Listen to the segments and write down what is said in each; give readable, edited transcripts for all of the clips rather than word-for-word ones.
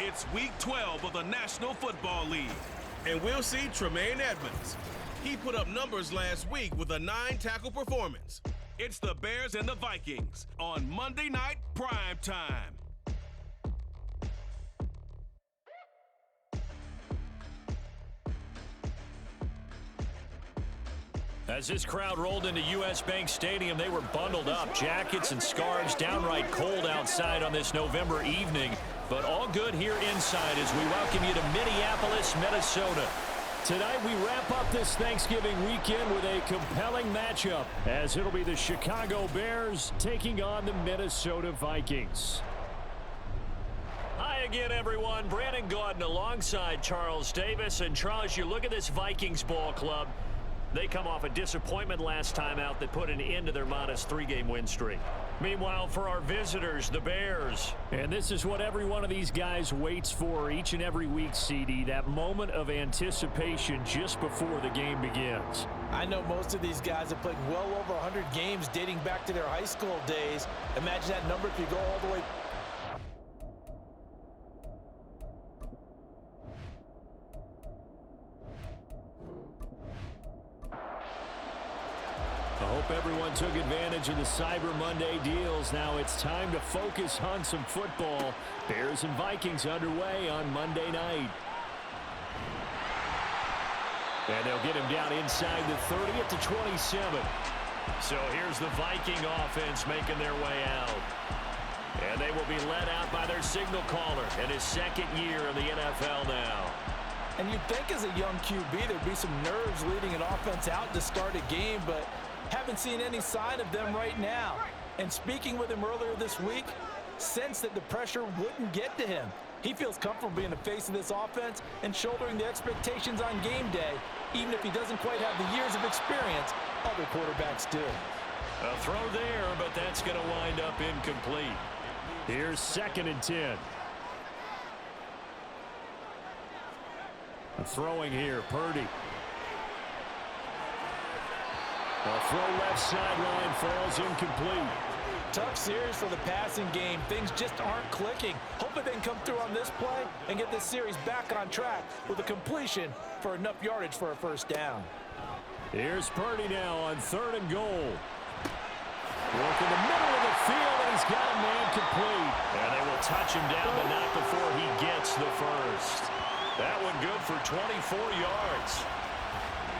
It's Week 12 of the National Football League, and we'll see Tremaine Edmonds. He put up numbers last week with a 9-tackle performance. It's the Bears and the Vikings on Monday Night Prime Time. As this crowd rolled into U.S. Bank Stadium, they were bundled up, jackets and scarves, downright cold outside on this November evening. But all good here inside as we welcome you to Minneapolis, Minnesota. Tonight we wrap up this Thanksgiving weekend with a compelling matchup, as it'll be the Chicago Bears taking on the Minnesota Vikings. Hi again, everyone. Brandon Gaudin alongside Charles Davis. And Charles, you look at this Vikings ball club. They come off a disappointment last time out that put an end to their modest 3-game win streak. Meanwhile, for our visitors, the Bears. And this is what every one of these guys waits for each and every week, CD, that moment of anticipation just before the game begins. I know most of these guys have played well over 100 games dating back to their high school days. Imagine that number if you go all the way. I hope everyone took advantage of the Cyber Monday deals. Now it's time to focus on some football. Bears and Vikings underway on Monday night. And they'll get him down inside the 30 at the 27. So here's the Viking offense making their way out. And they will be led out by their signal caller in his second year in the NFL now. And you'd think as a young QB there'd be some nerves leading an offense out to start a game, but haven't seen any sign of them right now. And speaking with him earlier this week, sensed that the pressure wouldn't get to him. He feels comfortable being the face of this offense and shouldering the expectations on game day, even if he doesn't quite have the years of experience other quarterbacks do. A throw there, but that's going to wind up incomplete. Here's 2nd and 10. Throwing here, Purdy. A throw left sideline falls incomplete. Tough series for the passing game. Things just aren't clicking. Hoping they can come through on this play and get this series back on track with a completion for enough yardage for a first down. Here's Purdy now on 3rd and goal. Work in the middle of the field, and he's got a man complete. And they will touch him down, but not before he gets the first. That one good for 24 yards.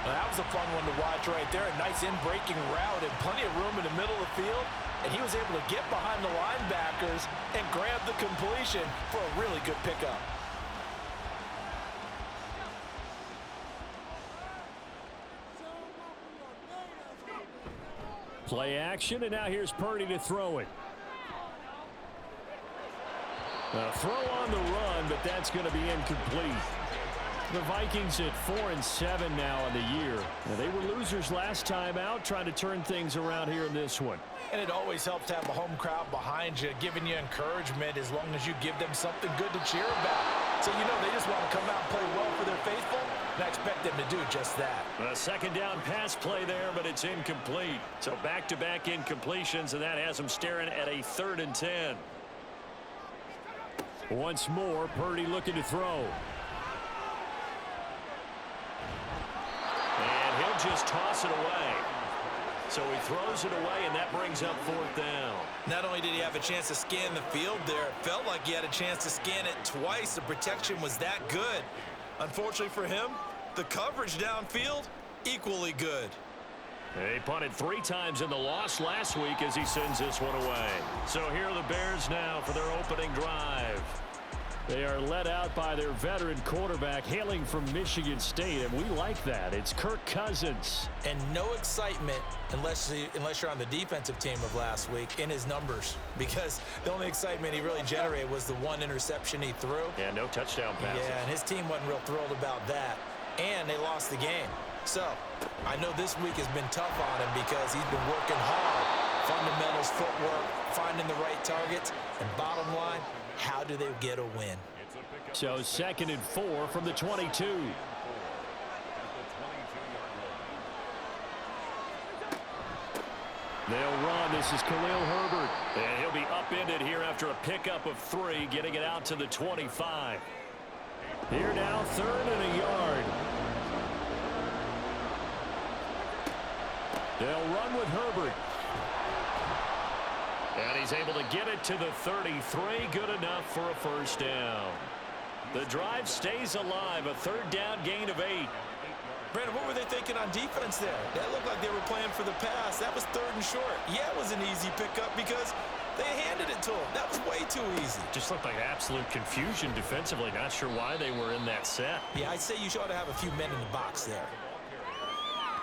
Well, that was a fun one to watch right there. A nice in-breaking route and plenty of room in the middle of the field. And he was able to get behind the linebackers and grab the completion for a really good pickup. Play action, and now here's Purdy to throw it. A throw on the run, but that's going to be incomplete. The Vikings at 4-7 now in the year. Now, they were losers last time out, trying to turn things around here in this one. And it always helps to have a home crowd behind you, giving you encouragement as long as you give them something good to cheer about. So, you know, they just want to come out and play well for their faithful, and I expect them to do just that. A 2nd down pass play there, but it's incomplete. So back-to-back incompletions, and that has them staring at a 3rd and 10. Once more, Purdy looking to throw. And he'll just toss it away. So he throws it away, and that brings up 4th down. Not only did he have a chance to scan the field there, it felt like he had a chance to scan it twice. The protection was that good. Unfortunately for him, the coverage downfield, equally good. He punted 3 times in the loss last week as he sends this one away. So here are the Bears now for their opening drive. They are led out by their veteran quarterback hailing from Michigan State, and we like that. It's Kirk Cousins. And no excitement unless you're on the defensive team of last week in his numbers, because the only excitement he really generated was the 1 interception he threw. Yeah, no touchdown passes. Yeah, and his team wasn't real thrilled about that, and they lost the game. So I know this week has been tough on him because he's been working hard. Fundamentals, footwork, finding the right targets, and bottom line, how do they get a win? So 2nd and 4 from the 22. They'll run. This is Khalil Herbert. And he'll be upended here after a pickup of 3, getting it out to the 25. Here now, 3rd and a yard. They'll run with Herbert. And he's able to get it to the 33. Good enough for a first down. The drive stays alive. A 3rd down gain of 8. Brandon, what were they thinking on defense there? That looked like they were playing for the pass. That was 3rd and short. Yeah, it was an easy pickup because they handed it to him. That was way too easy. Just looked like absolute confusion defensively. Not sure why they were in that set. Yeah, I'd say you ought to have a few men in the box there.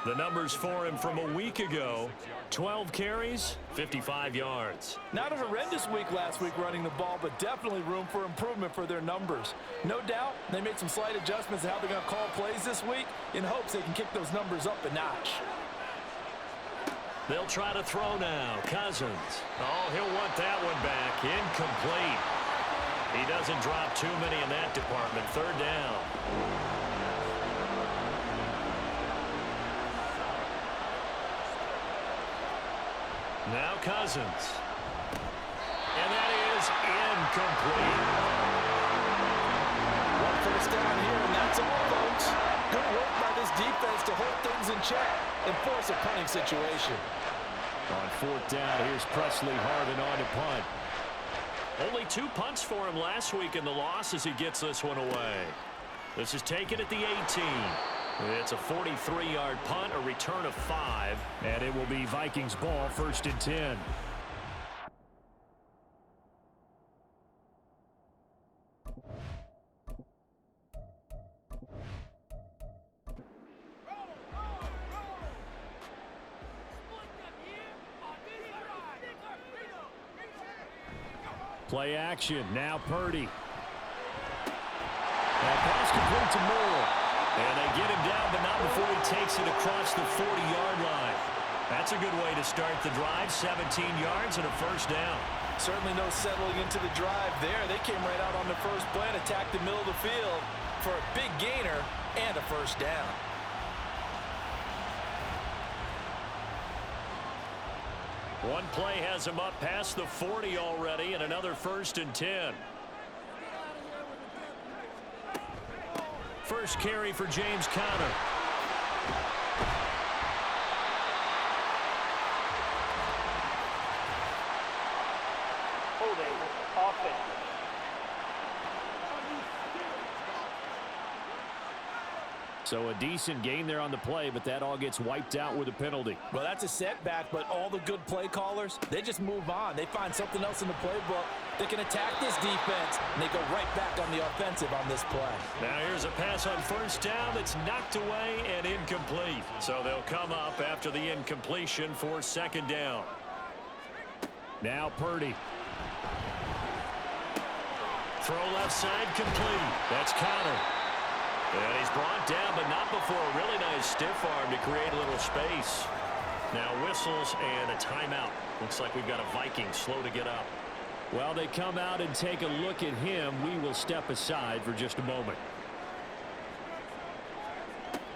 The numbers for him from a week ago: 12 carries, 55 yards. Not a horrendous week last week running the ball, but definitely room for improvement for their numbers. No doubt they made some slight adjustments to how they're going to call plays this week in hopes they can kick those numbers up a notch. They'll try to throw now. Cousins. Oh, he'll want that one back. Incomplete. He doesn't drop too many in that department. 3rd down. Now Cousins. And that is incomplete. One first down here, and that's all, folks. Good work by this defense to hold things in check and force a punting situation. On 4th down, here's Presley Harvin on to punt. Only 2 punts for him last week in the loss as he gets this one away. This is taken at the 18. It's a 43-yard punt, a return of 5, and it will be Vikings ball, 1st and 10. Play action, now Purdy. That pass complete to Moore. And they get him down, but not before he takes it across the 40-yard line. That's a good way to start the drive. 17 yards and a first down. Certainly no settling into the drive there. They came right out on the first play and attacked the middle of the field for a big gainer and a first down. One play has him up past the 40 already, and another 1st and 10. First carry for James Conner. Holding offense. So a decent gain there on the play, but that all gets wiped out with a penalty. Well, that's a setback, but all the good play callers, they just move on. They find something else in the playbook. They can attack this defense, and they go right back on the offensive on this play. Now here's a pass on 1st down that's knocked away and incomplete. So they'll come up after the incompletion for 2nd down. Now Purdy. Throw left side complete. That's Conner. And he's brought down, but not before a really nice stiff arm to create a little space. Now whistles and a timeout. Looks like we've got a Viking slow to get up. While they come out and take a look at him, we will step aside for just a moment.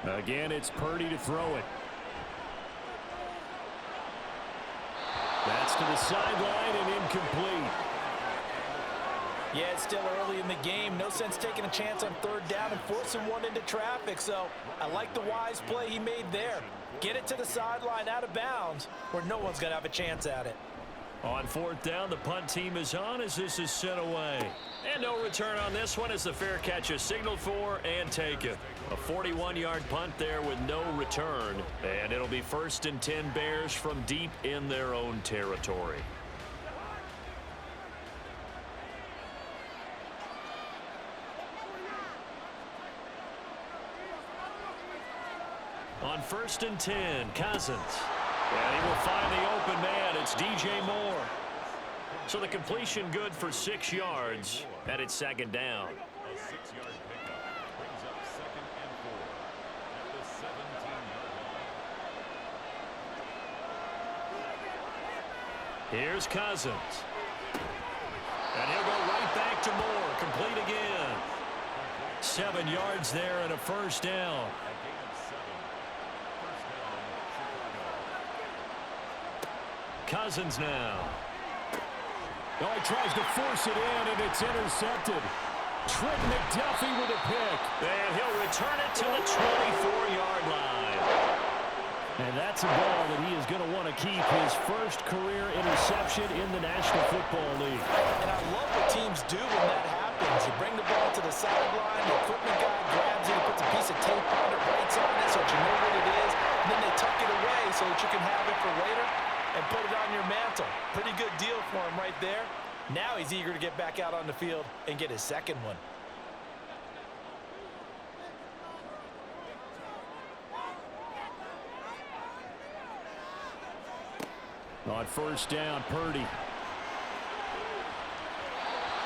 Again, it's Purdy to throw it. That's to the sideline and incomplete. Yeah, it's still early in the game. No sense taking a chance on 3rd down and forcing one into traffic. So I like the wise play he made there. Get it to the sideline out of bounds where no one's going to have a chance at it. On 4th down, the punt team is on as this is sent away. And no return on this one as the fair catch is signaled for and taken. A 41-yard punt there with no return. And it'll be 1st and 10 Bears from deep in their own territory. On 1st and 10, Cousins. And he will find the open man. It's DJ Moore. So the completion good for 6 yards, and it's 2nd down. A 6-yard pickup brings up 2nd and 4 at the 17-yard line. Here's Cousins. And he'll go right back to Moore. Complete again. 7 yards there and a first down. Cousins now. Oh, he tries to force it in, and it's intercepted. Trent McDuffie with a pick. And he'll return it to the 24-yard line. And that's a ball that he is going to want to keep, his first career interception in the National Football League. And I love what teams do when that happens. You bring the ball to the sideline, the equipment guy grabs it, puts a piece of tape on it, writes on it so that you know what it is, and then they tuck it away so that you can have it for later and put it on your mantle. Pretty good deal for him right there. Now he's eager to get back out on the field and get his second one. On first down, Purdy.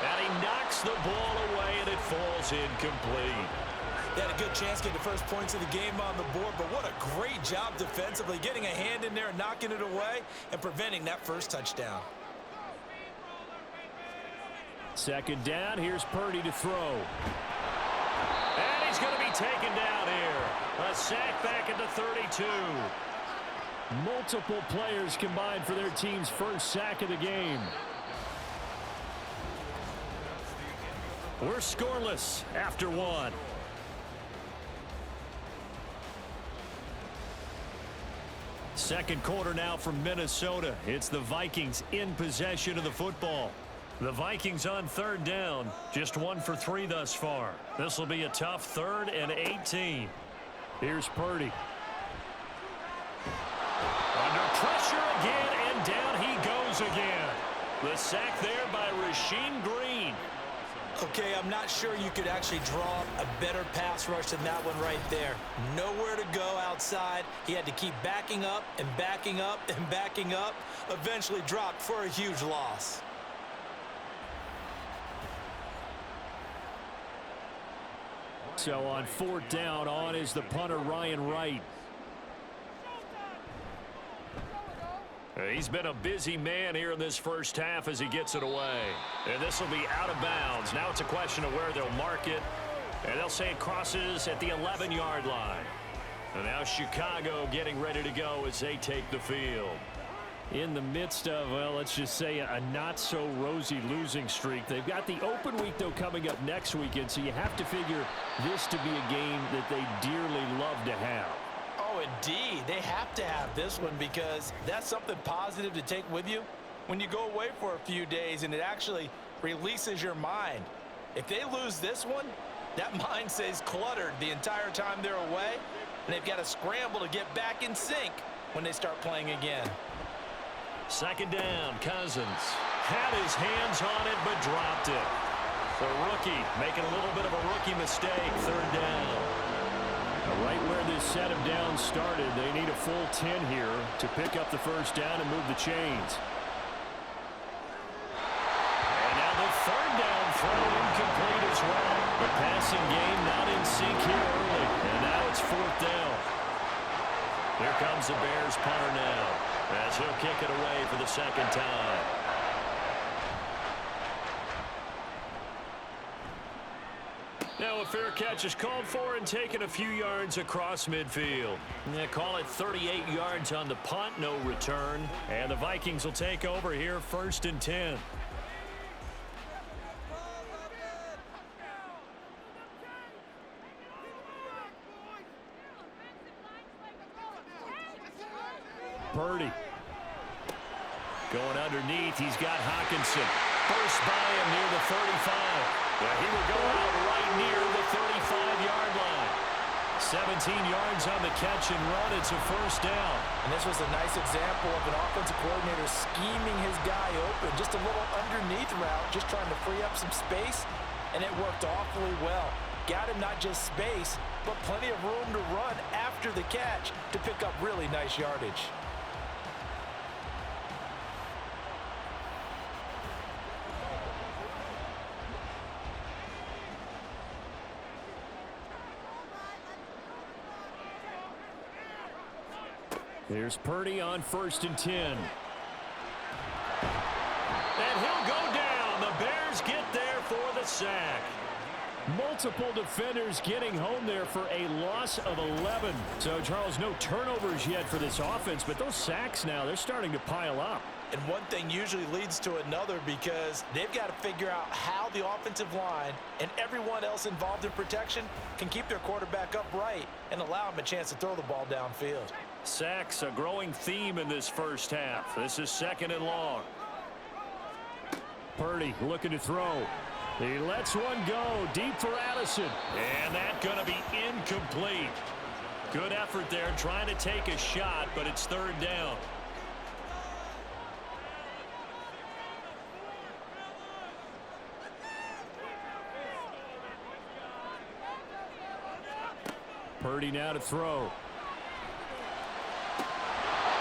And he knocks the ball away, and it falls incomplete. They had a good chance to get the first points of the game on the board, but what a great job defensively, getting a hand in there and knocking it away and preventing that first touchdown. Second down, here's Purdy to throw. And he's going to be taken down here. A sack back at the 32. Multiple players combined for their team's first sack of the game. We're scoreless after one. Second quarter now from Minnesota. It's the Vikings in possession of the football. The Vikings on third down, just 1 for 3 thus far. This will be a tough 3rd and 18. Here's Purdy. Under pressure again, and down he goes again. The sack there by Rasheem Green. Okay, I'm not sure you could actually draw a better pass rush than that one right there. Nowhere to go outside. He had to keep backing up and backing up and backing up. Eventually dropped for a huge loss. So on fourth down, on is the punter, Ryan Wright. He's been a busy man here in this first half as he gets it away. And this will be out of bounds. Now it's a question of where they'll mark it. And they'll say it crosses at the 11-yard line. And now Chicago getting ready to go as they take the field. In the midst of, well, let's just say a not-so-rosy losing streak. They've got the open week, though, coming up next weekend, so you have to figure this to be a game that they dearly love to have. Oh, indeed. They have to have this one because that's something positive to take with you when you go away for a few days, and it actually releases your mind. If they lose this one, that mind stays cluttered the entire time they're away, and they've got to scramble to get back in sync when they start playing again. Second down, Cousins had his hands on it but dropped it. The rookie making a little bit of a rookie mistake, third down. Right where this set of downs started, they need a full 10 here to pick up the first down and move the chains. And now the third down throw incomplete as well. The passing game not in sync here early. And now it's fourth down. Here comes the Bears punter now, as he'll kick it away for the second time. Now a fair catch is called for and taken a few yards across midfield. They call it 38 yards on the punt, no return. And the Vikings will take over here, 1st and 10. Purdy. Going underneath, he's got Hockenson. First by him near the 35. He will go out right near the 35-yard line. 17 yards on the catch and run. It's a first down. And this was a nice example of an offensive coordinator scheming his guy open. Just a little underneath route, just trying to free up some space, and it worked awfully well. Got him not just space, but plenty of room to run after the catch to pick up really nice yardage. Here's Purdy on 1st and 10. And he'll go down. The Bears get there for the sack. Multiple defenders getting home there for a loss of 11. So, Charles, no turnovers yet for this offense, but those sacks now, they're starting to pile up. And one thing usually leads to another because they've got to figure out how the offensive line and everyone else involved in protection can keep their quarterback upright and allow him a chance to throw the ball downfield. Sacks, a growing theme in this first half. This is 2nd and long. Purdy looking to throw. He lets one go deep for Addison. And that's going to be incomplete. Good effort there trying to take a shot, but it's 3rd down. Purdy now to throw.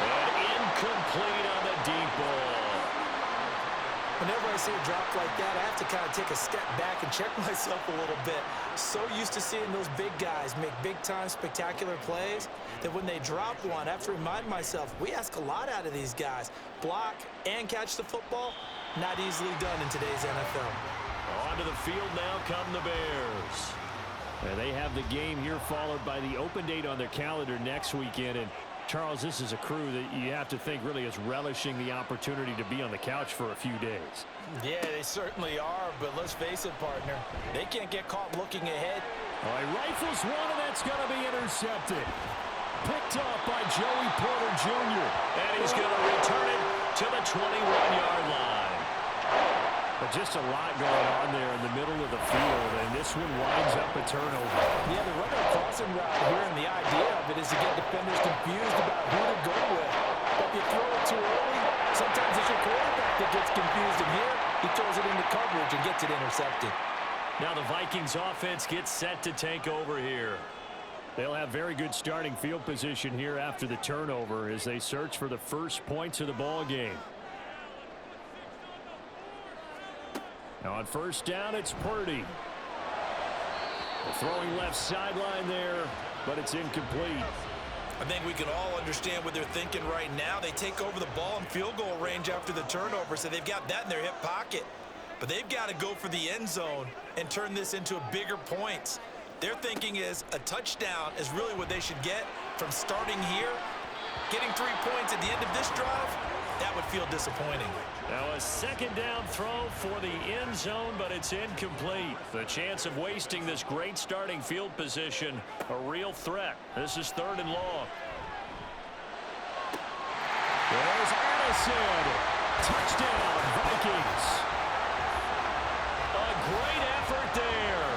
And incomplete on the deep ball. Whenever I see a drop like that, I have to kind of take a step back and check myself a little bit. So used to seeing those big guys make big-time spectacular plays that when they drop one, I have to remind myself, we ask a lot out of these guys. Block and catch the football, not easily done in today's NFL. Onto the field now come the Bears. They have the game here followed by the open date on their calendar next weekend. And Charles, this is a crew that you have to think really is relishing the opportunity to be on the couch for a few days. Yeah, they certainly are, but let's face it, partner. They can't get caught looking ahead. All right, rifles one, and that's going to be intercepted. Picked up by Joey Porter Jr. And he's going to return it to the 21-yard line. But just a lot going on there in the middle of the field, and this one winds up a turnover. Yeah, they're running a crossing route here, and the idea of it is to get defenders confused about who to go with. But if you throw it too early, sometimes it's your quarterback that gets confused, and here he throws it into coverage and gets it intercepted. Now the Vikings offense gets set to take over here. They'll have very good starting field position here after the turnover as they search for the first points of the ball game. Now on 1st down, it's Purdy. The throwing left sideline there, but it's incomplete. I think we can all understand what they're thinking right now. They take over the ball in field goal range after the turnover, so they've got that in their hip pocket. But they've got to go for the end zone and turn this into a bigger points. Their thinking is a touchdown is really what they should get from starting here. Getting 3 points at the end of this drive, that would feel disappointing. Now a 2nd down throw for the end zone, but it's incomplete. The chance of wasting this great starting field position, a real threat. This is 3rd and long. There's Addison. Touchdown, Vikings. A great effort there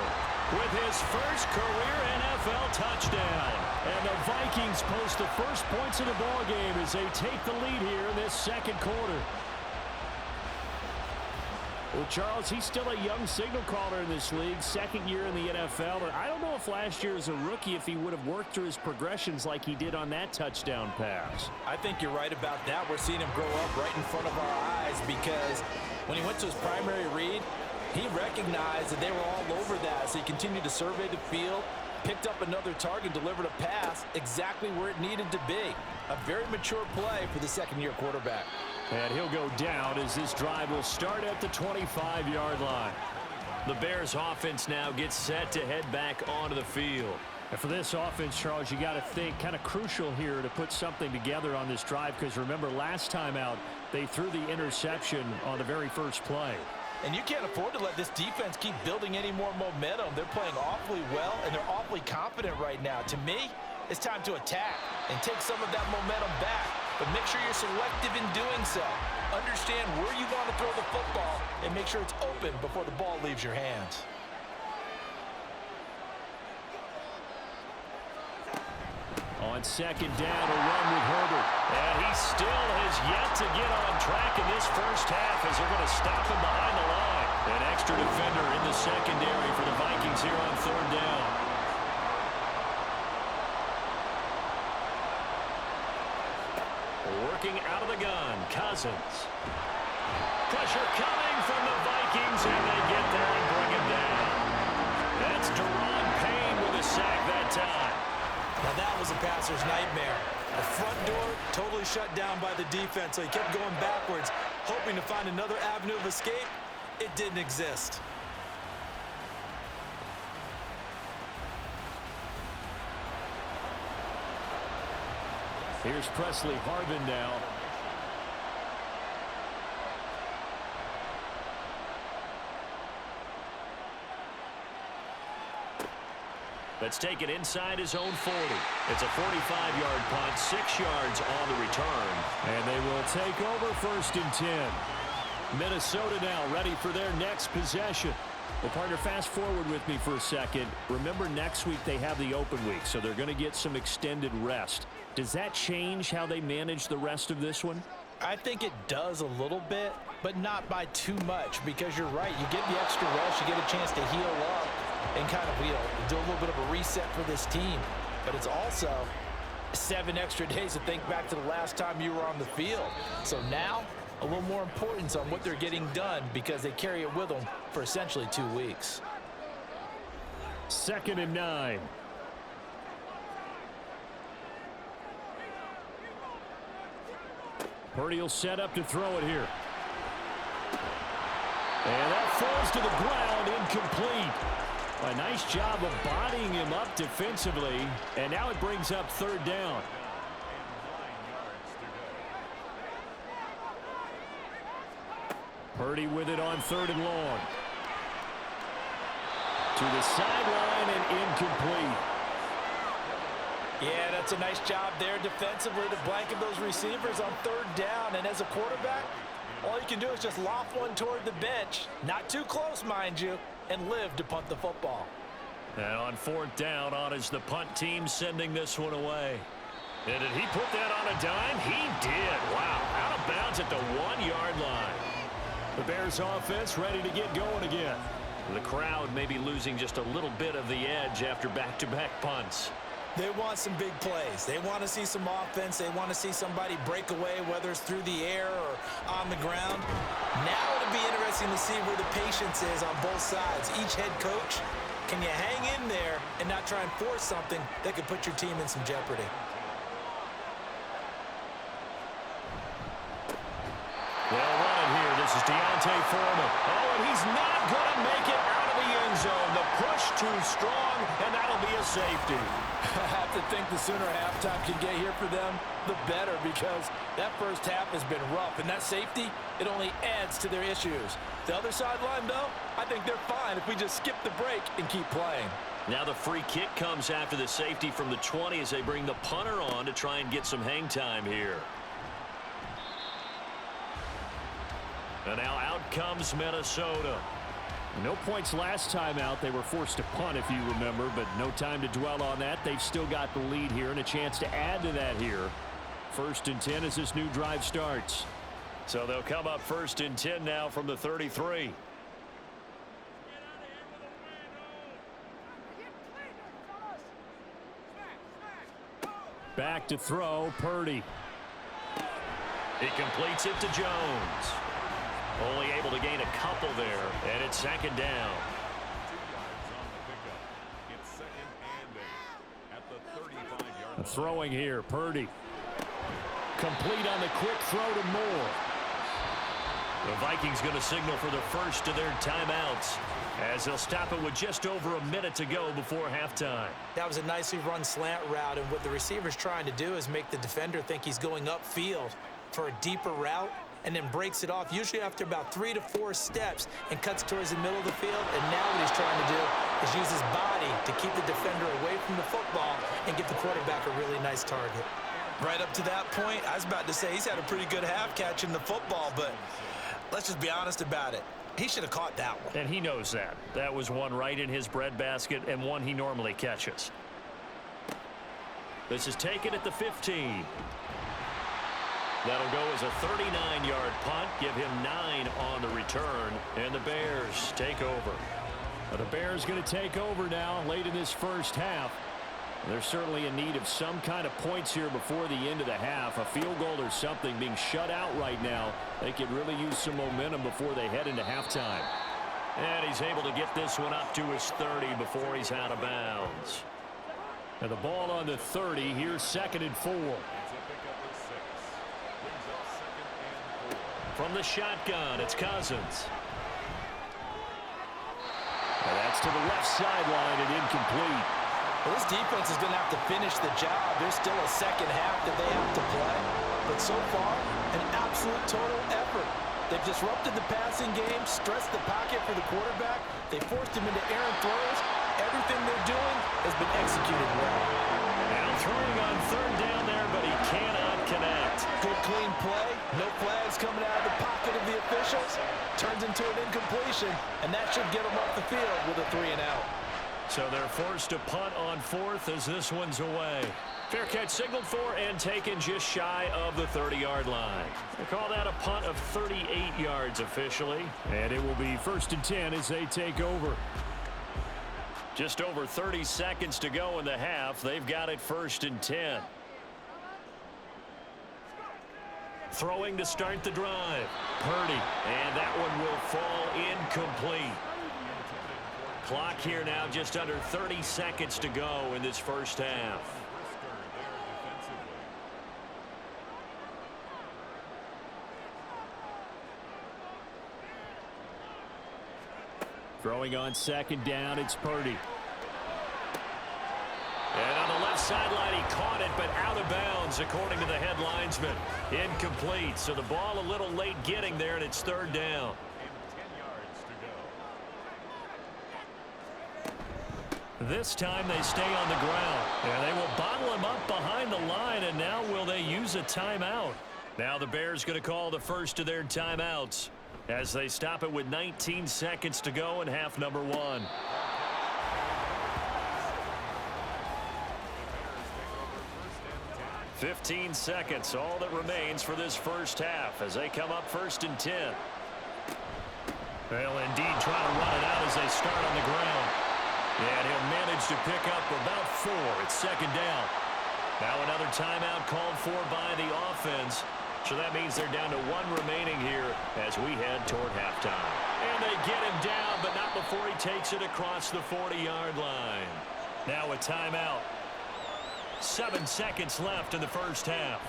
with his first career NFL touchdown. And the Vikings post the first points of the ball game as they take the lead here in this 2nd quarter. Well, Charles, he's still a young signal caller in this league, 2nd year in the NFL. And I don't know if last year as a rookie, if he would have worked through his progressions like he did on that touchdown pass. I think you're right about that. We're seeing him grow up right in front of our eyes because when he went to his primary read, he recognized that they were all over that. So he continued to survey the field, picked up another target, delivered a pass exactly where it needed to be. A very mature play for the 2nd-year quarterback. And he'll go down as this drive will start at the 25-yard line. The Bears offense now gets set to head back onto the field. And for this offense, Charles, you got to think kind of crucial here to put something together on this drive because remember last time out they threw the interception on the very first play. And you can't afford to let this defense keep building any more momentum. They're playing awfully well, and they're awfully confident right now. To me, it's time to attack and take some of that momentum back. But make sure you're selective in doing so. Understand where you want to throw the football and make sure it's open before the ball leaves your hands. On 2nd down, a run with Herbert. And he still has yet to get on track in this first half as they're going to stop him behind the line. An extra defender in the secondary for the Vikings here on 3rd down. Working out of the gun, Cousins. Pressure coming from the Vikings, and they get there and bring him down. That's Deron Payne with a sack that time. Now that was a passer's nightmare. The front door totally shut down by the defense, so he kept going backwards, hoping to find another avenue of escape. It didn't exist. Here's Presley Harvin now. Let's take it inside his own 40. It's a 45-yard punt, 6 yards on the return. And they will take over 1st and 10. Minnesota now ready for their next possession. Well, partner, fast forward with me for a second. Remember, next week they have the open week, so they're going to get some extended rest. Does that change how they manage the rest of this one? I think it does a little bit, but not by too much, because you're right. You get the extra rest, you get a chance to heal up and kind of, do a little bit of a reset for this team. But it's also 7 extra days to think back to the last time you were on the field. So now, a little more importance on what they're getting done, because they carry it with them for essentially 2 weeks. 2nd and 9. Purdy will set up to throw it here. And that falls to the ground, incomplete. A nice job of bodying him up defensively, and now it brings up 3rd down. Purdy with it on 3rd and long. To the sideline and incomplete. Yeah, that's a nice job there defensively to blanket those receivers on 3rd down. And as a quarterback, all you can do is just loft one toward the bench. Not too close, mind you, and live to punt the football. And on 4th down, on is the punt team sending this one away. And did he put that on a dime? He did. Wow, out of bounds at the 1-yard line. The Bears offense ready to get going again. The crowd may be losing just a little bit of the edge after back-to-back punts. They want some big plays. They want to see some offense. They want to see somebody break away, whether it's through the air or on the ground. Now it'll be interesting to see where the patience is on both sides. Each head coach, can you hang in there and not try and force something that could put your team in some jeopardy? They'll run it here. This is Deontay Foreman. Oh, and he's not going to make it out of the end zone. The push too strong, and that'll be a safety. I have to think the sooner halftime can get here for them, the better, because that first half has been rough, and that safety, it only adds to their issues. The other sideline, though, I think they're fine if we just skip the break and keep playing. Now the free kick comes after the safety from the 20 as they bring the punter on to try and get some hang time here. And now out comes Minnesota. No points last time out. They were forced to punt, if you remember, but no time to dwell on that. They've still got the lead here and a chance to add to that here. 1st and 10 as this new drive starts. So they'll come up 1st and 10 now from the 33. Back to throw, Purdy. He completes it to Jones. Only able to gain a couple there, and it's 2nd down. Throwing here, Purdy. Complete on the quick throw to Moore. The Vikings going to signal for the first of their timeouts as they'll stop it with just over a minute to go before halftime. That was a nicely run slant route, and what the receiver's trying to do is make the defender think he's going upfield for a deeper route, and then breaks it off, usually after about 3 to 4 steps, and cuts towards the middle of the field. And now what he's trying to do is use his body to keep the defender away from the football and get the quarterback a really nice target. Right up to that point, I was about to say he's had a pretty good half catching the football, but let's just be honest about it. He should have caught that one. And he knows that. That was one right in his breadbasket and one he normally catches. This is taken at the 15. That'll go as a 39-yard punt, give him 9 on the return, and the Bears take over. Well, the Bears going to take over now late in this first half. They're certainly in need of some kind of points here before the end of the half. A field goal or something, being shut out right now. They could really use some momentum before they head into halftime. And he's able to get this one up to his 30 before he's out of bounds. And the ball on the 30, here's 2nd and 4. From the shotgun, it's Cousins. And that's to the left sideline and incomplete. Well, this defense is going to have to finish the job. There's still a second half that they have to play. But so far, an absolute total effort. They've disrupted the passing game, stressed the pocket for the quarterback. They forced him into errant throws. Everything they're doing has been executed well. Now throwing on third down there, but he cannot connect. Good clean play. No flags coming out of the pocket of the officials. Turns into an incompletion, and that should get them off the field with a 3-and-out. So they're forced to punt on fourth as this one's away. Fair catch signaled for and taken just shy of the 30-yard line. They call that a punt of 38 yards officially. And it will be 1st and 10 as they take over. Just over 30 seconds to go in the half. They've got it 1st and 10. Throwing to start the drive. Purdy. And that one will fall incomplete. Clock here now just under 30 seconds to go in this first half. Throwing on 2nd down, it's Purdy. And on the left sideline, he caught it, but out of bounds, according to the head linesman. Incomplete, so the ball a little late getting there, and it's 3rd down. This time they stay on the ground. And they will bottle him up behind the line, and now will they use a timeout? Now the Bears going to call the first of their timeouts as they stop it with 19 seconds to go in half number 1. "15 seconds, all that remains for this first half as they come up 1st and 10. Well, indeed, trying to run it out as they start on the ground. And he'll manage to pick up about 4. It's 2nd down. Now another timeout called for by the offense. So that means they're down to 1 remaining here as we head toward halftime. And they get him down, but not before he takes it across the 40-yard line. Now a timeout. 7 seconds left in the first half.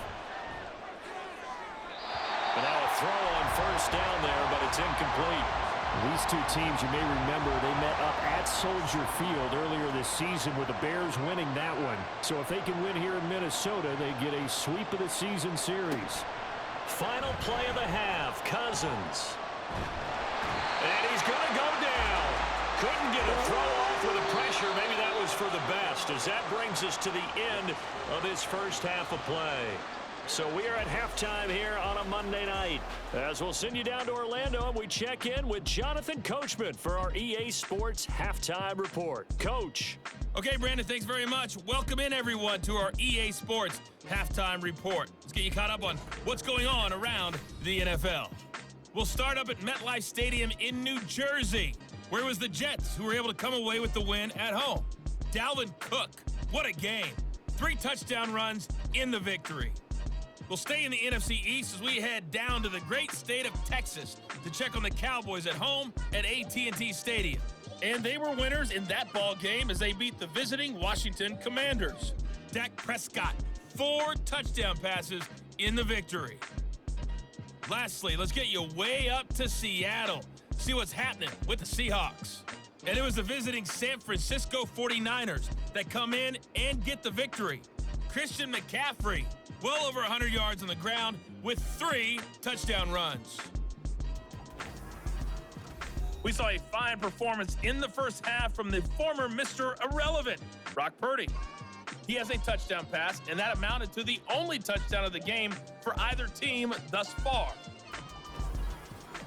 And now a throw on 1st down there, but it's incomplete. These two teams, you may remember, they met up at Soldier Field earlier this season with the Bears winning that one. So if they can win here in Minnesota, they get a sweep of the season series. Final play of the half, Cousins. And he's going to go down. Couldn't get a throw off with the pressure. Maybe that was for the best, as that brings us to the end of this first half of play. So we are at halftime here on a Monday night. As we'll send you down to Orlando, and we check in with Jonathan Coachman for our EA Sports Halftime Report. Coach. Okay, Brandon, thanks very much. Welcome in, everyone, to our EA Sports Halftime Report. Let's get you caught up on what's going on around the NFL. We'll start up at MetLife Stadium in New Jersey, where it was the Jets who were able to come away with the win at home. Dalvin Cook, what a game. 3 touchdown runs in the victory. We'll stay in the NFC East as we head down to the great state of Texas to check on the Cowboys at home at AT&T Stadium. And they were winners in that ball game as they beat the visiting Washington Commanders. Dak Prescott, 4 touchdown passes in the victory. Lastly, let's get you way up to Seattle. See what's happening with the Seahawks. And it was the visiting San Francisco 49ers that come in and get the victory. Christian McCaffrey, well over 100 yards on the ground with 3 touchdown runs. We saw a fine performance in the first half from the former Mr. Irrelevant, Brock Purdy. He has a touchdown pass, and that amounted to the only touchdown of the game for either team thus far.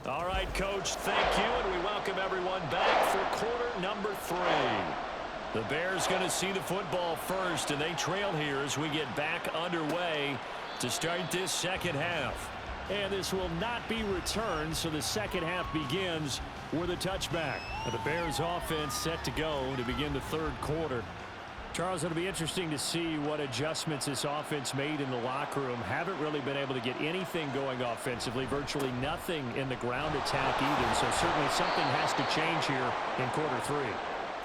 All right, Coach, thank you, and we welcome everyone back for quarter number 3. The Bears going to see the football first, and they trail here as we get back underway to start this second half. And this will not be returned, so the second half begins with a touchback. The Bears offense set to go to begin the 3rd quarter. Charles, it'll be interesting to see what adjustments this offense made in the locker room. Haven't really been able to get anything going offensively, virtually nothing in the ground attack either. So certainly something has to change here in quarter 3.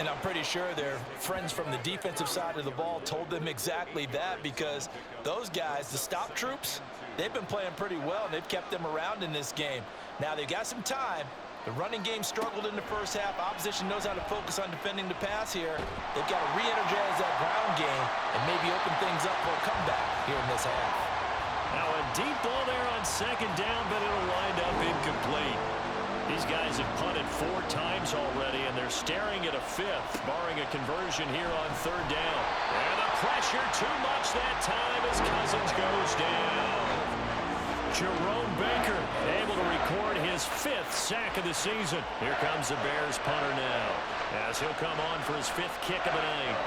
And I'm pretty sure their friends from the defensive side of the ball told them exactly that, because those guys, the stop troops, they've been playing pretty well, and they've kept them around in this game. Now, they've got some time, The running game struggled in the first half. Opposition knows how to focus on defending the pass here. They've got to re-energize that ground game and maybe open things up for a comeback here in this half. Now a deep ball there on second down, but it'll wind up incomplete. These guys have punted 4 times already, and they're staring at a 5th, barring a conversion here on third down. And the pressure too much that time as Cousins goes down. Jerome Baker able to record his 5th sack of the season. Here comes the Bears punter now, as he'll come on for his 5th kick of the night.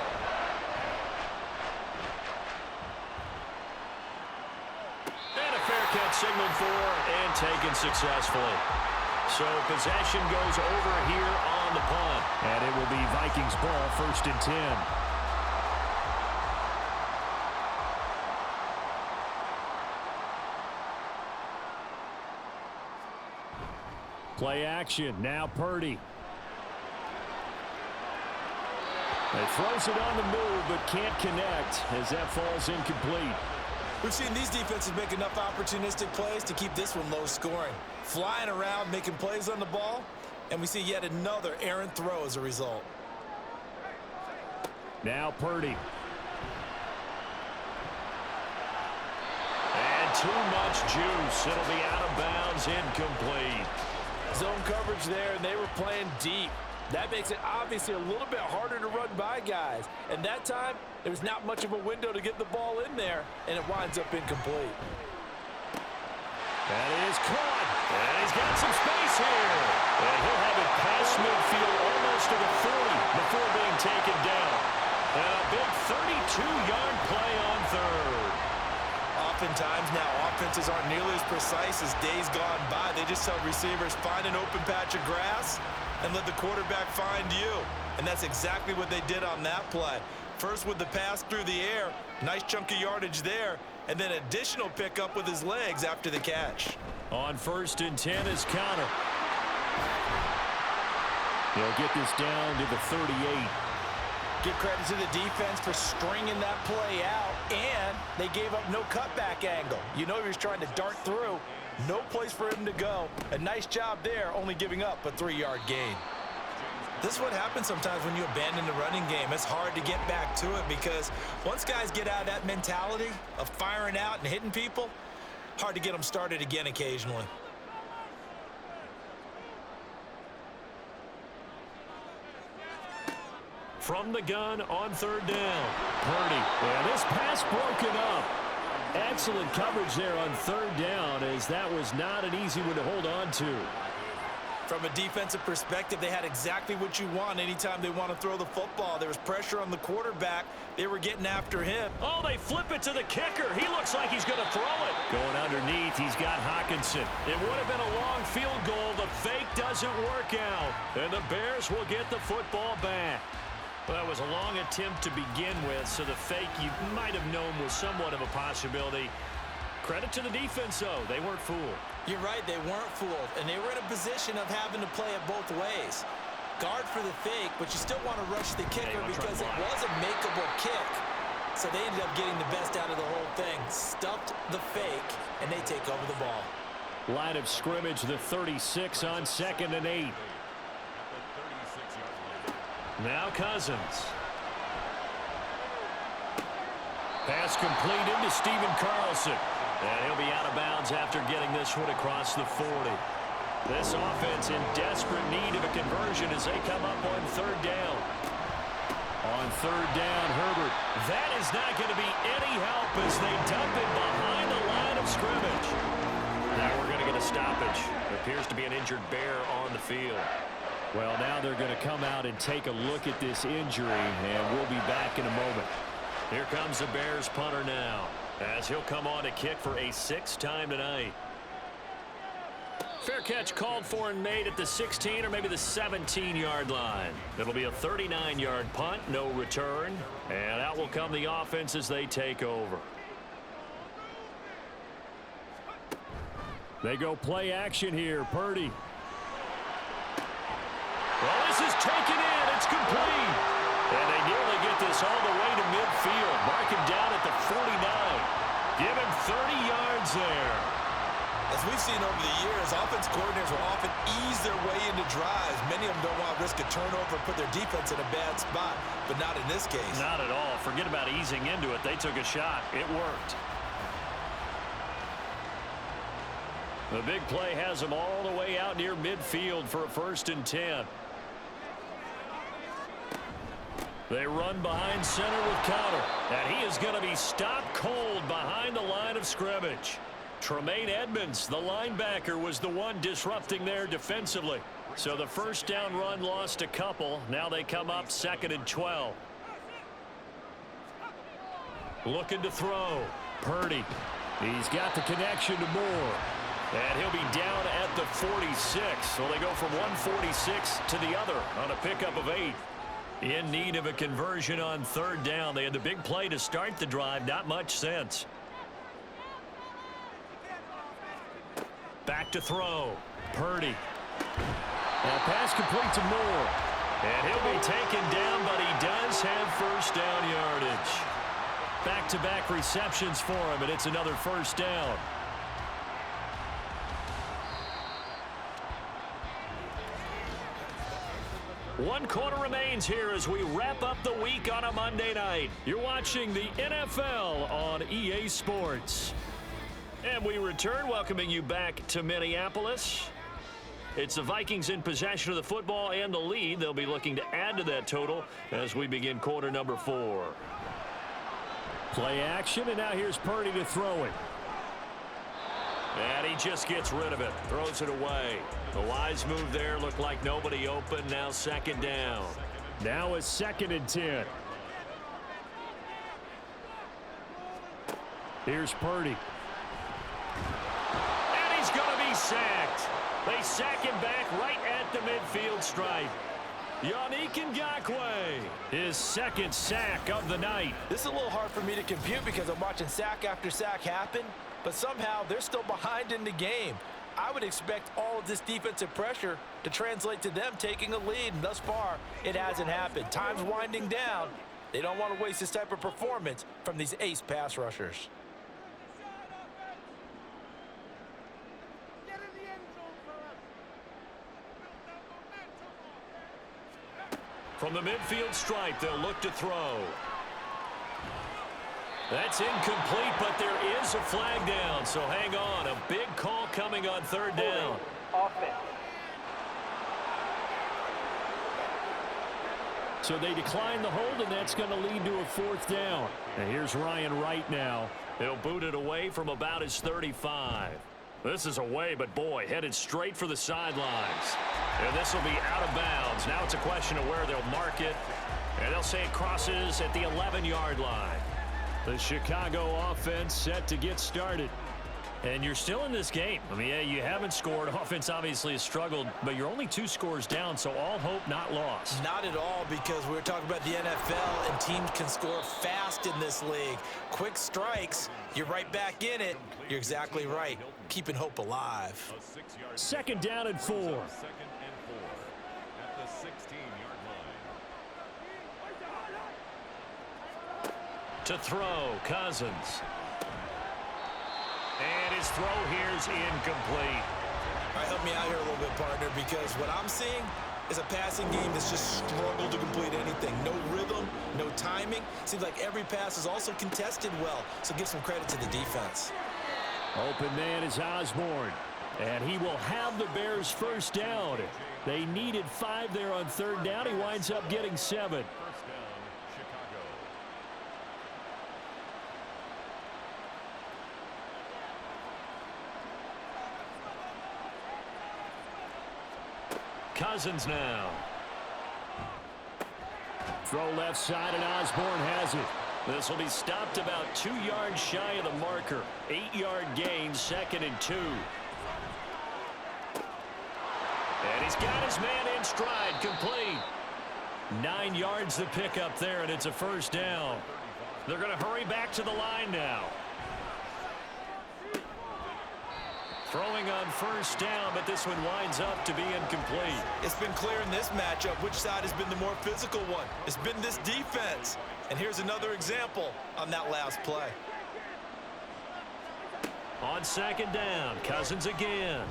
And a fair catch signaled for and taken successfully. So possession goes over here on the punt. And it will be Vikings ball, 1st and 10. Play action. Now Purdy. He throws it on the move, but can't connect as that falls incomplete. We've seen these defenses make enough opportunistic plays to keep this one low scoring. Flying around, making plays on the ball, and we see yet another errant throw as a result. Now Purdy. And too much juice. It'll be out of bounds, incomplete. Zone coverage there, and they were playing deep. That makes it obviously a little bit harder to run by guys. And that time, there was not much of a window to get the ball in there, and it winds up incomplete. That is caught. And he's got some space here. And he'll have it past midfield almost to the 40 before being taken down. And a big 32-yard play on third. Oftentimes now, offenses aren't nearly as precise as days gone by. They just tell receivers, find an open patch of grass and let the quarterback find you. And that's exactly what they did on that play. First with the pass through the air, nice chunk of yardage there, and then additional pickup with his legs after the catch. On 1st and 10 is Connor. He'll get this down to the 38. Give credit to the defense for stringing that play out, and they gave up no cutback angle. You know he was trying to dart through. No place for him to go. A nice job there, only giving up a 3-yard gain. This is what happens sometimes when you abandon the running game. It's hard to get back to it because once guys get out of that mentality of firing out and hitting people, hard to get them started again occasionally. From the gun on third down. Purdy. Yeah, this pass broken up. Excellent coverage there on third down, as that was not an easy one to hold on to. From a defensive perspective, they had exactly what you want anytime they want to throw the football. There was pressure on the quarterback. They were getting after him. Oh, they flip it to the kicker. He looks like he's going to throw it. Going underneath, he's got Hockenson. It would have been a long field goal. The fake doesn't work out. And the Bears will get the football back. Well, that was a long attempt to begin with, so the fake you might have known was somewhat of a possibility. Credit to the defense, though. They weren't fooled. You're right, they weren't fooled, and they were in a position of having to play it both ways. Guard for the fake, but you still want to rush the kicker because it was a makeable kick. So they ended up getting the best out of the whole thing. Stuffed the fake, and they take over the ball. Line of scrimmage, the 36 on 2nd and 8. Now Cousins. Pass complete into Stephen Carlson. And he'll be out of bounds after getting this one across the 40. This offense in desperate need of a conversion as they come up on third down. On third down, Herbert. That is not going to be any help as they dump it behind the line of scrimmage. Now we're going to get a stoppage. There appears to be an injured Bear on the field. Well, now they're going to come out and take a look at this injury, and we'll be back in a moment. Here comes the Bears punter now, as he'll come on to kick for a 6th time tonight. Fair catch called for and made at the 16 or maybe the 17-yard line. It'll be a 39-yard punt, no return, and out will come the offense as they take over. They go play action here. Purdy. Well, this is taken in. It's complete. And they nearly get this all the way to midfield. Mark him down at the 49. Give him 30 yards there. As we've seen over the years, offense coordinators will often ease their way into drives. Many of them don't want to risk a turnover and put their defense in a bad spot, but not in this case. Not at all. Forget about easing into it. They took a shot. It worked. The big play has them all the way out near midfield for a 1st and 10. They run behind center with counter, and he is going to be stopped cold behind the line of scrimmage. Tremaine Edmonds, the linebacker, was the one disrupting there defensively. So the 1st down run lost a couple. Now they come up 2nd and 12. Looking to throw. Purdy. He's got the connection to Moore. And he'll be down at the 46. So they go from 146 to the other on a pickup of 8. In need of a conversion on 3rd down. They had the big play to start the drive. Not much sense. Back to throw. Purdy. And pass complete to Moore. And he'll be taken down, but he does have 1st down yardage. Back-to-back receptions for him, and it's another 1st down. One quarter remains here as we wrap up the week on a Monday night. You're watching the NFL on EA Sports. And we return, welcoming you back to Minneapolis. It's the Vikings in possession of the football and the lead. They'll be looking to add to that total as we begin quarter number 4. Play action, and now here's Purdy to throw it. And he just gets rid of it, throws it away. The wise move there, looked like nobody open. Now 2nd down. Now a 2nd and 10. Here's Purdy. And he's going to be sacked. They sack him back right at the midfield stripe. Yannick Ngakoue, his 2nd sack of the night. This is a little hard for me to compute because I'm watching sack after sack happen, but somehow they're still behind in the game. I would expect all of this defensive pressure to translate to them taking a lead, and thus far, it hasn't happened. Time's winding down. They don't want to waste this type of performance from these ace pass rushers. From the midfield stripe, they'll look to throw. That's incomplete, but there is a flag down, so hang on. A big call coming on 3rd down. So they decline the hold, and that's going to lead to a 4th down. And here's Ryan Wright now. He'll boot it away from about his 35. This is away, but boy, headed straight for the sidelines. And this will be out of bounds. Now it's a question of where they'll mark it. And they'll say it crosses at the 11-yard line. The Chicago offense set to get started. And you're still in this game. I mean, yeah, you haven't scored. Offense obviously has struggled, but you're only 2 scores down, so all hope not lost. Not at all, because we're talking about the NFL, and teams can score fast in this league. Quick strikes, you're right back in it. You're exactly right. Keeping hope alive. 2nd down and 4. 2nd and 4 at the 16-yard line. To throw, Cousins. And his throw here's incomplete. All right, help me out here a little bit, partner, because what I'm seeing is a passing game that's just struggled to complete anything. No rhythm, no timing. Seems like every pass is also contested well, so give some credit to the defense. Open man is Osborne, and he will have the Bears' 1st down. They needed 5 there on 3rd down. He winds up getting 7. Cousins now. Throw left side, and Osborne has it. This will be stopped about 2 yards shy of the marker. 8-yard gain, 2nd and 2. And he's got his man in stride, complete. 9 yards to pick up there, and it's a 1st down. They're going to hurry back to the line now. Throwing on 1st down, but this one winds up to be incomplete. It's been clear in this matchup which side has been the more physical one. It's been this defense. And here's another example on that last play. On second down, Cousins again.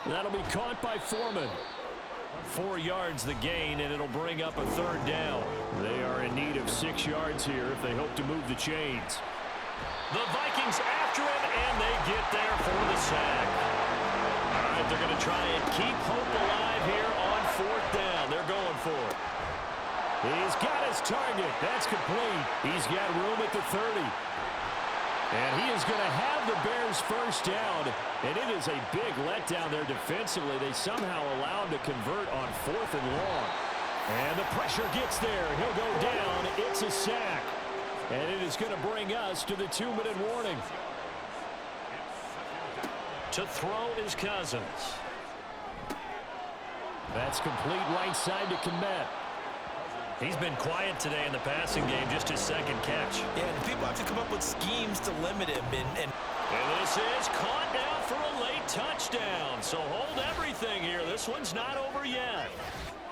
That'll be caught by Foreman. 4 yards the gain, and it'll bring up a third down. They are in need of 6 yards here if they hope to move the chains. The Vikings after him, and they get there for the sack. All right, they're going to try and keep hope alive here on fourth down. They're going for it. He's got his target. That's complete. He's got room at the 30. And he is going to have the Bears first down. And it is a big letdown there defensively. They somehow allow him to convert on 4th and long. And the pressure gets there. He'll go down. It's a sack. And it is going to bring us to the 2-minute warning. To throw is Cousins. That's complete right side to Kmet. He's been quiet today in the passing game, just his second catch. Yeah, and people have to come up with schemes to limit him. And this is caught now for a late touchdown. So hold everything here. This one's not over yet.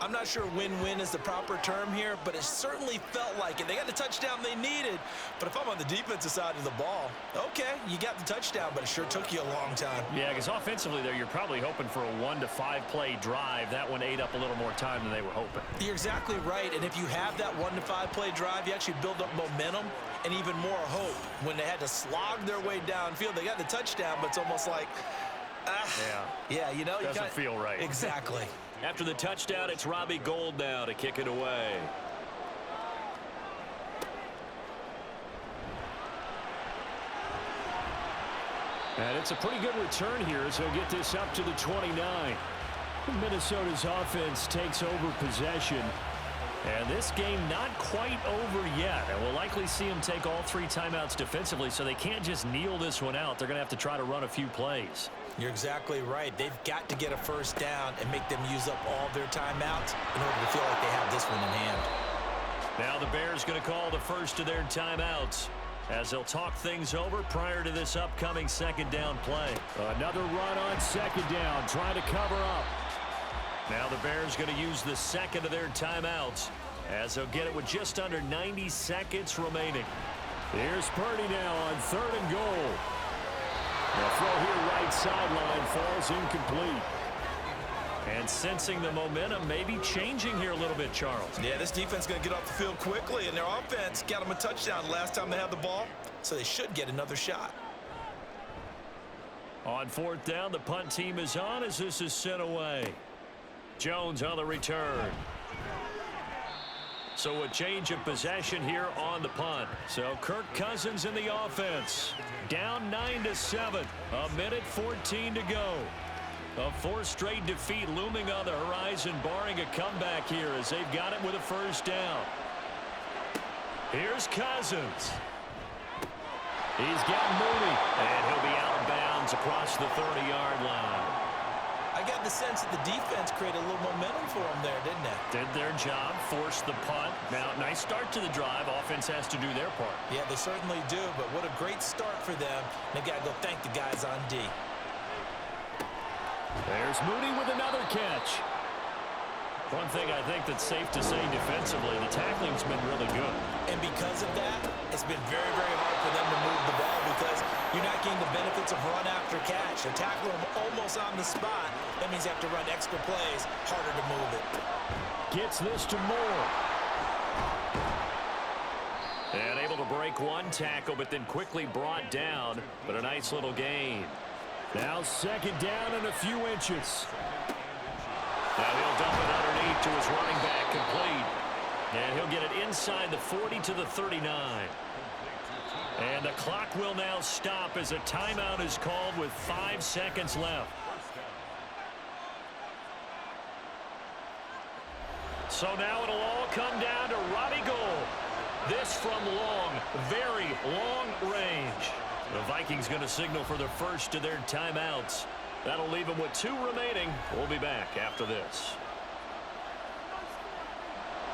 I'm not sure win-win is the proper term here, but it certainly felt like it. They got the touchdown they needed, but if I'm on the defensive side of the ball, okay, you got the touchdown, but it sure took you a long time. Yeah, because offensively there, you're probably hoping for a 1 to 5 play drive. That one ate up a little more time than they were hoping. You're exactly right, and if you have that 1 to 5 play drive, you actually build up momentum and even more hope. When they had to slog their way downfield, they got the touchdown, but it's almost like, yeah, you know, doesn't feel right. Exactly. After the touchdown, it's Robbie Gould now to kick it away. And it's a pretty good return here as he'll get this up to the 29. Minnesota's offense takes over possession. And this game not quite over yet. And we'll likely see him take all 3 timeouts defensively, so they can't just kneel this one out. They're going to have to try to run a few plays. You're exactly right. They've got to get a first down and make them use up all their timeouts in order to feel like they have this one in hand. Now the Bears going to call the first of their timeouts as they'll talk things over prior to this upcoming second down play. Another run on second down, trying to cover up. Now the Bears going to use the second of their timeouts as they'll get it with just under 90 seconds remaining. Here's Purdy now on 3rd and goal. The throw here right sideline falls incomplete. And sensing the momentum may be changing here a little bit, Charles. Yeah, this defense is going to get off the field quickly, and their offense got them a touchdown the last time they had the ball, so they should get another shot. On 4th down, the punt team is on as this is sent away. Jones on the return. So a change of possession here on the punt. So Kirk Cousins in the offense. Down 9-7. 1:14 to go. A 4th straight defeat looming on the horizon, barring a comeback here as they've got it with a first down. Here's Cousins. He's got Mooney. And he'll be out of bounds across the 30-yard line. I got the sense that the defense created a little momentum for them there, didn't they? Did their job, forced the punt. Now, nice start to the drive. Offense has to do their part. Yeah, they certainly do, but what a great start for them. They got to go thank the guys on D. There's Mooney with another catch. One thing I think that's safe to say defensively, the tackling's been really good. And because of that, it's been very, very hard for them to move the ball because you're not getting the benefits of run after catch. They're tackling them almost on the spot. That means you have to run extra plays, harder to move it. Gets this to Moore. And able to break one tackle, but then quickly brought down. But a nice little gain. Now second down and a few inches. Now he'll dump it underneath to his running back, complete. And he'll get it inside the 40 to the 39. And the clock will now stop as a timeout is called with 5 seconds left. So now it'll all come down to Robbie Gould. This from long, very long range. The Vikings going to signal for the first of their timeouts. That'll leave them with 2 remaining. We'll be back after this.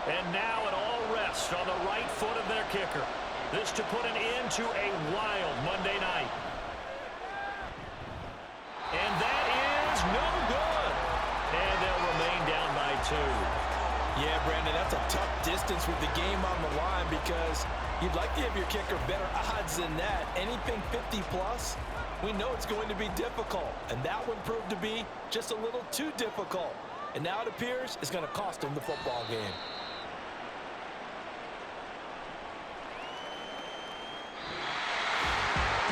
And now it all rests on the right foot of their kicker. This to put an end to a wild Monday night. And that is no good. And they'll remain down by 2. Yeah, Brandon, that's a tough distance with the game on the line because you'd like to give your kicker better odds than that. Anything 50 plus, We know it's going to be difficult, and that one proved to be just a little too difficult. And now it appears it's going to cost them the football game.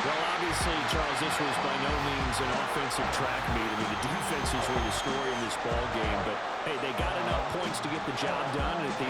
Well, obviously, Charles, this was by no means an offensive track meet. I mean, the defenses were the story in this ball game, but hey, they got enough points to get the job done, and at the